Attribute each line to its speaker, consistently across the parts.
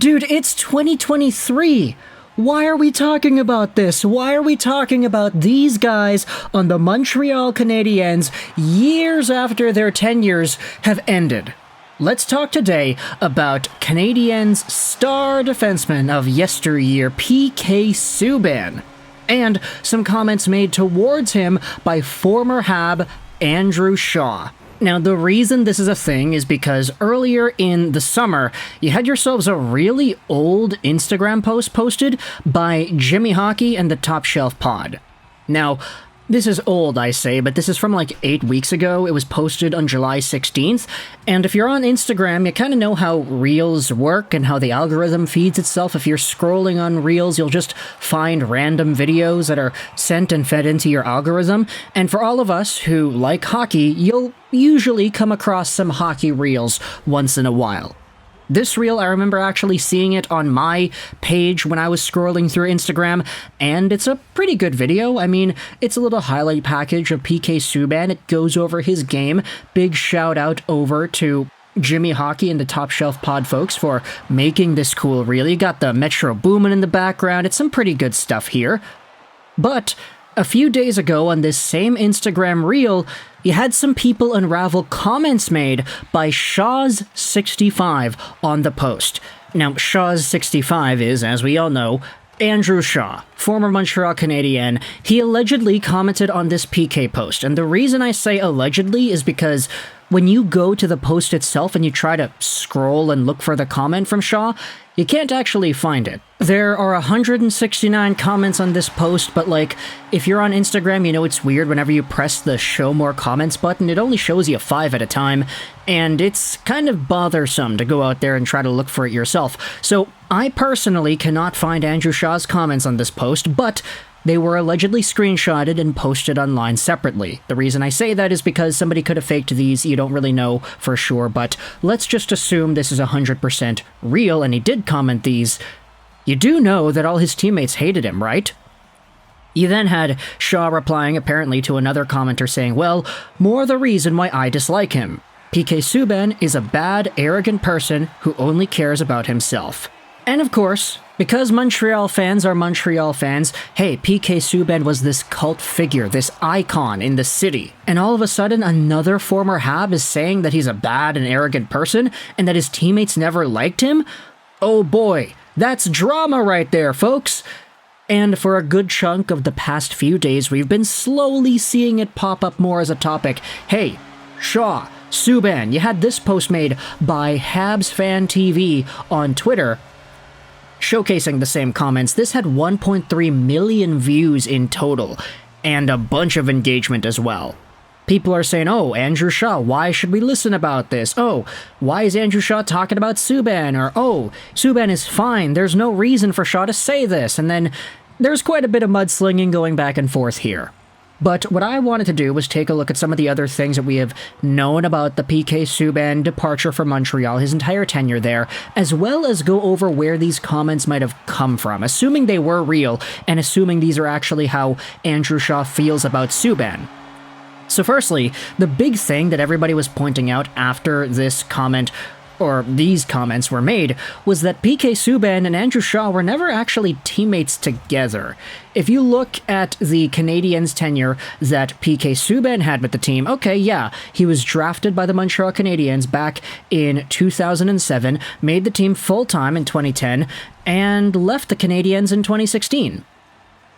Speaker 1: Dude, it's 2023. Why are we talking about this? Why are we talking about these guys on the Montreal Canadiens years after their tenures have ended? Let's talk today about Canadiens' star defenseman of yesteryear, PK Subban, and some comments made towards him by former Hab Andrew Shaw. Now, the reason this is a thing is because earlier in the summer, you had yourselves a really old Instagram post posted by Jimmy Hockey and the Top Shelf Pod. Now, this is old, I say, but this is from like 8 weeks ago. It was posted on July 16th, and if you're on Instagram, you kind of know how Reels work and how the algorithm feeds itself. If you're scrolling on Reels, you'll just find random videos that are sent and fed into your algorithm, and for all of us who like hockey, you'll usually come across some hockey reels once in a while. This reel, I remember actually seeing it on my page when I was scrolling through Instagram, and it's a pretty good video. I mean, it's a little highlight package of PK Subban. It goes over his game. Big shout out over to Jimmy Hockey and the Top Shelf Pod folks for making this cool reel. You got the Metro Boomin' in the background. It's some pretty good stuff here. But a few days ago on this same Instagram reel, you had some people unravel comments made by Shaw's65 on the post. Now, Shaw's65 is, as we all know, Andrew Shaw, former Montreal Canadien. He allegedly commented on this PK post, and the reason I say allegedly is because when you go to the post itself and you try to scroll and look for the comment from Shaw, you can't actually find it. There are 169 comments on this post, but like, if you're on Instagram, you know it's weird whenever you press the show more comments button, it only shows you 5 at a time, and it's kind of bothersome to go out there and try to look for it yourself. So I personally cannot find Andrew Shaw's comments on this post, but they were allegedly screenshotted and posted online separately. The reason I say that is because somebody could have faked these, you don't really know for sure, but let's just assume this is 100% real and he did comment these. You do know that all his teammates hated him, right? You then had Shaw replying apparently to another commenter saying, well, more the reason why I dislike him. PK Subban is a bad, arrogant person who only cares about himself. And of course, because Montreal fans are Montreal fans, hey, PK Subban was this cult figure, this icon in the city. And all of a sudden, another former Hab is saying that he's a bad and arrogant person and that his teammates never liked him? Oh boy, that's drama right there, folks. And for a good chunk of the past few days, we've been slowly seeing it pop up more as a topic. Hey, Shaw, Subban, you had this post made by Habs Fan TV on Twitter, showcasing the same comments. This had 1.3 million views in total, and a bunch of engagement as well. People are saying, oh, Andrew Shaw, why should we listen about this? Oh, why is Andrew Shaw talking about Subban? Or, oh, Subban is fine, there's no reason for Shaw to say this. And then there's quite a bit of mudslinging going back and forth here. But what I wanted to do was take a look at some of the other things that we have known about the PK Subban departure from Montreal, his entire tenure there, as well as go over where these comments might have come from, assuming they were real, and assuming these are actually how Andrew Shaw feels about Subban. So firstly, the big thing that everybody was pointing out after this comment, or these comments were made, was that PK Subban and Andrew Shaw were never actually teammates together. If you look at the Canadiens' tenure that PK Subban had with the team, okay, yeah, he was drafted by the Montreal Canadiens back in 2007, made the team full-time in 2010, and left the Canadiens in 2016.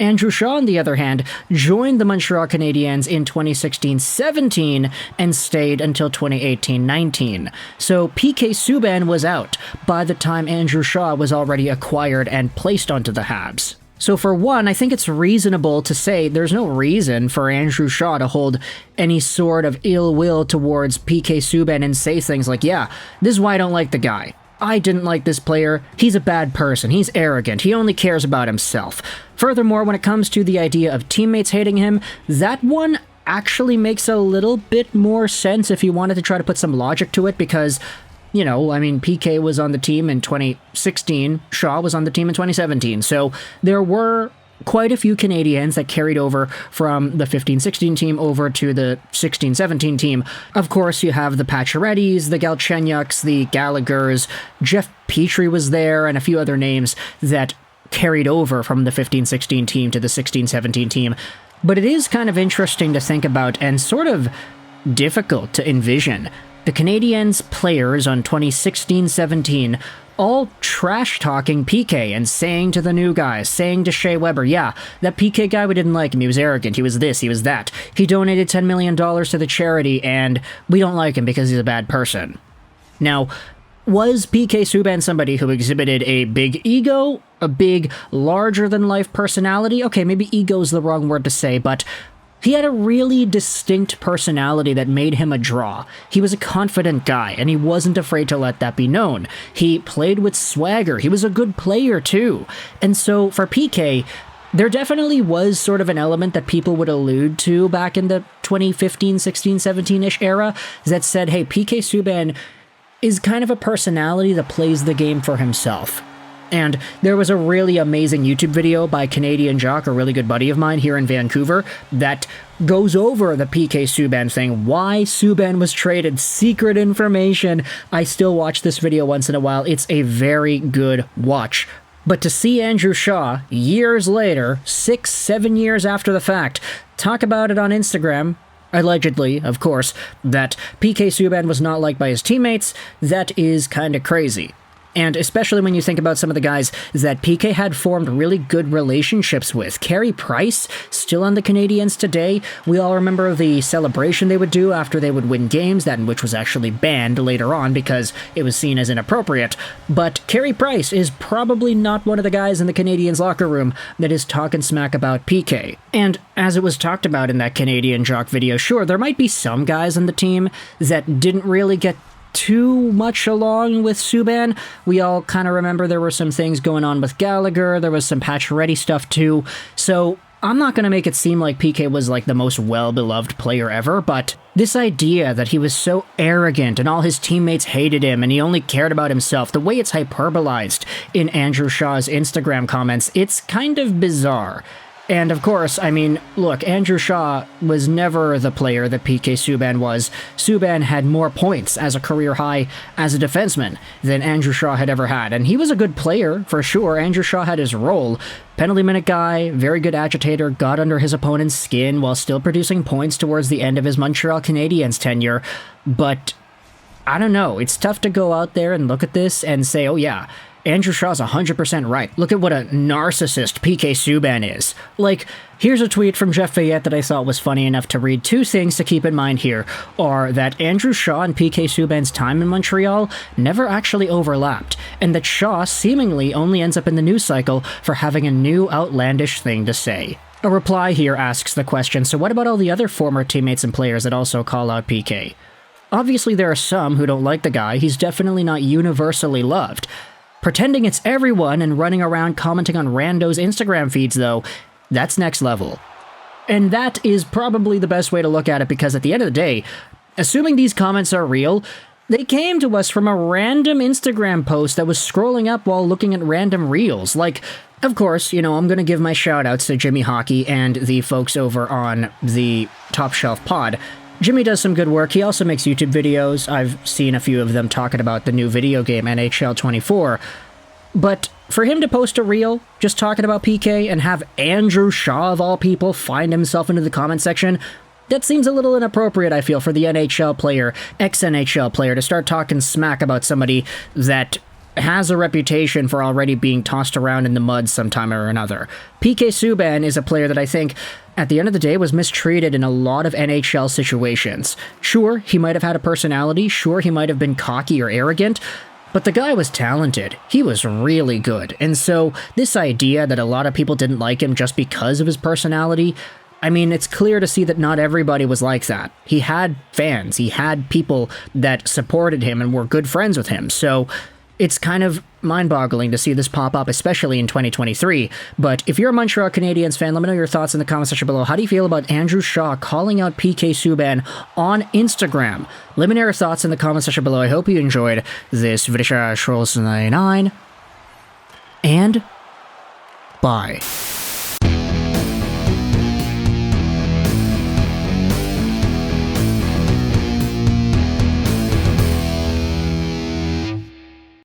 Speaker 1: Andrew Shaw, on the other hand, joined the Montreal Canadiens in 2016-17 and stayed until 2018-19. So PK Subban was out by the time Andrew Shaw was already acquired and placed onto the Habs. So for one, I think it's reasonable to say there's no reason for Andrew Shaw to hold any sort of ill will towards PK Subban and say things like, yeah, this is why I don't like the guy. I didn't like this player, he's a bad person, he's arrogant, he only cares about himself. Furthermore, when it comes to the idea of teammates hating him, that one actually makes a little bit more sense if you wanted to try to put some logic to it, because, you know, I mean, PK was on the team in 2016, Shaw was on the team in 2017, so there were quite a few Canadiens that carried over from the 15-16 team over to the 16-17 team. Of course, you have the Paciorettys, the Galchenyuks, the Gallaghers, Jeff Petrie was there, and a few other names that carried over from the 15-16 team to the 16-17 team. But it is kind of interesting to think about and sort of difficult to envision. The Canadiens players on 2016-17 all trash-talking PK and saying to the new guys, saying to Shea Weber, yeah, that PK guy, we didn't like him, he was arrogant, he was this, he was that, he donated $10 million to the charity, and we don't like him because he's a bad person. Now, was PK Subban somebody who exhibited a big ego, a big, larger-than-life personality? Okay, maybe ego's the wrong word to say, but he had a really distinct personality that made him a draw. He was a confident guy, and he wasn't afraid to let that be known. He played with swagger. He was a good player, too. And so, for PK, there definitely was sort of an element that people would allude to back in the 2015, 16, 17-ish era that said, hey, PK Subban is kind of a personality that plays the game for himself. And there was a really amazing YouTube video by Canadian Jock, a really good buddy of mine here in Vancouver, that goes over the PK Subban thing, why Subban was traded, secret information. I still watch this video once in a while. It's a very good watch. But to see Andrew Shaw, years later, 6-7 years after the fact, talk about it on Instagram, allegedly, of course, that PK Subban was not liked by his teammates, that is kind of crazy. And especially when you think about some of the guys that PK had formed really good relationships with. Carey Price, still on the Canadiens today. We all remember the celebration they would do after they would win games, that in which was actually banned later on because it was seen as inappropriate. But Carey Price is probably not one of the guys in the Canadiens locker room that is talking smack about PK. And as it was talked about in that Canadian Jock video, sure, there might be some guys on the team that didn't really get too much along with Subban. We all kind of remember there were some things going on with Gallagher, there was some Pacioretty stuff too, so I'm not going to make it seem like PK was like the most well-beloved player ever, but this idea that he was so arrogant and all his teammates hated him and he only cared about himself, the way it's hyperbolized in Andrew Shaw's Instagram comments, it's kind of bizarre. And of course, I mean, look, Andrew Shaw was never the player that PK Subban was. Subban had more points as a career high as a defenseman than Andrew Shaw had ever had. And he was a good player, for sure. Andrew Shaw had his role. Penalty minute guy, very good agitator, got under his opponent's skin while still producing points towards the end of his Montreal Canadiens tenure. But I don't know, it's tough to go out there and look at this and say, oh yeah, Andrew Shaw's 100% right. Look at what a narcissist PK Subban is. Like, here's a tweet from Jeff Fayette that I thought was funny enough to read. Two things to keep in mind here are that Andrew Shaw and PK Subban's time in Montreal never actually overlapped, and that Shaw seemingly only ends up in the news cycle for having a new outlandish thing to say. A reply here asks the question, so what about all the other former teammates and players that also call out PK? Obviously there are some who don't like the guy. He's definitely not universally loved. Pretending it's everyone and running around commenting on randos' Instagram feeds, though, that's next level. And that is probably the best way to look at it, because at the end of the day, assuming these comments are real, they came to us from a random Instagram post that was scrolling up while looking at random reels. Like, of course, you know, I'm going to give my shout-outs to Jimmy Hockey and the folks over on the Top Shelf Pod. Jimmy does some good work. He also makes YouTube videos. I've seen a few of them talking about the new video game, NHL 24. But for him to post a reel just talking about PK and have Andrew Shaw, of all people, find himself into the comment section, that seems a little inappropriate, I feel, for the NHL player, ex-NHL player, to start talking smack about somebody that has a reputation for already being tossed around in the mud sometime or another. PK Subban is a player that I think, at the end of the day, was mistreated in a lot of NHL situations. Sure, he might have had a personality, sure, he might have been cocky or arrogant, but the guy was talented. He was really good. And so, this idea that a lot of people didn't like him just because of his personality, I mean, it's clear to see that not everybody was like that. He had fans, he had people that supported him and were good friends with him, so it's kind of mind-boggling to see this pop up, especially in 2023. But if you're a Montreal Canadiens fan, let me know your thoughts in the comment section below. How do you feel about Andrew Shaw calling out PK Subban on Instagram? Let me know your thoughts in the comment section below. I hope you enjoyed this video. Trolls99, and bye.